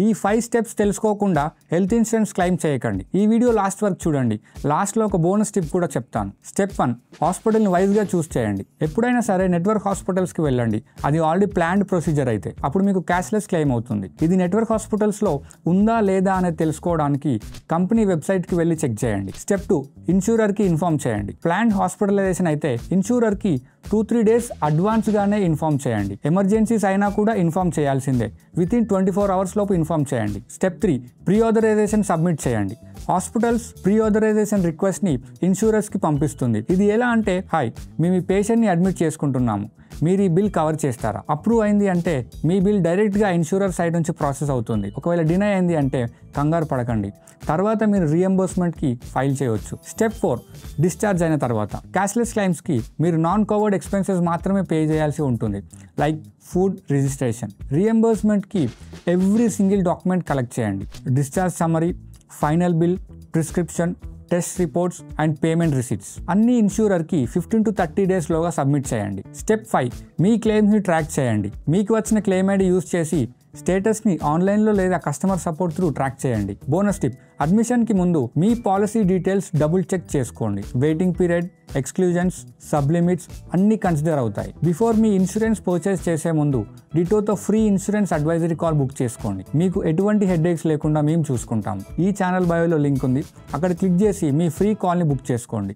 ఈ 5 స్టెప్స్ తెలుసుకోకుండా health insurance claim చేయకండి. ఈ వీడియో లాస్ట్ వరకు చూడండి. లాస్ట్లో ఒక బోనస్ టిప్ కూడా చెప్తాను. స్టెప్ 1, హాస్పిటల్ని వైజ్గా చూస్ చేయండి. ఎప్పుడైనా సరే నెట్వర్క్ హాస్పిటల్స్కి వెళ్ళండి. అది ఆల్రెడీ ప్లాన్డ్ ప్రొసీజర్ అయితే అప్పుడు మీకు క్యాష్లెస్ క్లెయిమ్ అవుతుంది. ఇది నెట్వర్క్ హాస్పిటల్స్లో ఉందా లేదా అనేది తెలుసుకోవడానికి కంపెనీ వెబ్సైట్కి వెళ్ళి చెక్ చేయండి. స్టెప్ 2, ఇన్సూరర్కి ఇన్ఫార్మ్ చేయండి. ప్లాన్డ్ హాస్పిటలైజేషన్ అయితే ఇన్సూరర్కి 2-3 డేస్ అడ్వాన్స్గానే ఇన్ఫార్మ్ చేయండి. ఎమర్జెన్సీస్ అయినా కూడా ఇన్ఫార్మ్ చేయాల్సిందే. వితిన్ 24 అవర్స్ లోపు ఇన్ఫార్మ్ చేయండి. స్టెప్ 3, ప్రీ ఆథరైజేషన్ సబ్మిట్ చేయండి. హాస్పిటల్స్ ప్రీ ఆథరైజేషన్ రిక్వెస్ట్ని ఇన్సూరర్స్కి పంపిస్తుంది. ఇది ఎలా అంటే, హాయ్ మేము ఈ పేషెంట్ని అడ్మిట్ చేసుకుంటున్నాము, మీరు ఈ బిల్ కవర్ చేస్తారా? అప్రూవ్ అయింది అంటే మీ బిల్ డైరెక్ట్గా ఇన్సూరర్ సైడ్ నుంచి ప్రాసెస్ అవుతుంది. ఒకవేళ డినై అయింది అంటే కంగారు పడకండి, తర్వాత మీరు రీఎంబర్స్మెంట్కి ఫైల్ చేయవచ్చు. స్టెప్ 4, డిశ్చార్జ్ అయిన తర్వాత క్యాష్లెస్ క్లెయిమ్స్కి మీరు నాన్ కవర్డ్ ఎక్స్పెన్సెస్ మాత్రమే పే చేయాల్సి ఉంటుంది, లైక్ ఫుడ్ రిజిస్ట్రేషన్. రీఎంబర్స్మెంట్కి ఎవ్రీ సింగిల్ డాక్యుమెంట్ కలెక్ట్ చేయండి. Discharge summary, final bill, prescription, test reports and payment receipts అన్ని ఇన్సూరర్కి 15 to 30 డేస్లోగా సబ్మిట్ చేయండి. స్టెప్ 5, మీ క్లెయిమ్స్ని ట్రాక్ చేయండి. మీకు వచ్చిన క్లెయిమ్ ఐడి యూజ్ చేసి స్టేటస్ని ఆన్లైన్లో లేదా కస్టమర్ సపోర్ట్ త్రూ ట్రాక్ చేయండి. బోనస్ టిప్, అడ్మిషన్కి ముందు మీ పాలసీ డీటెయిల్స్ డబుల్ చెక్ చేసుకోండి. Waiting period, exclusions, sub limits అన్నీ కన్సిడర్ అవుతాయి. బిఫోర్ మీ ఇన్సూరెన్స్ పర్చేస్ చేసే ముందు డిటోతో free insurance advisory call book చేసుకోండి. మీకు ఎటువంటి హెడ్ఏక్స్ లేకుండా మేము చూసుకుంటాము. ఈ ఛానల్ బయోలో లింక్ ఉంది, అక్కడ క్లిక్ చేసి మీ ఫ్రీ కాల్ని బుక్ చేసుకోండి.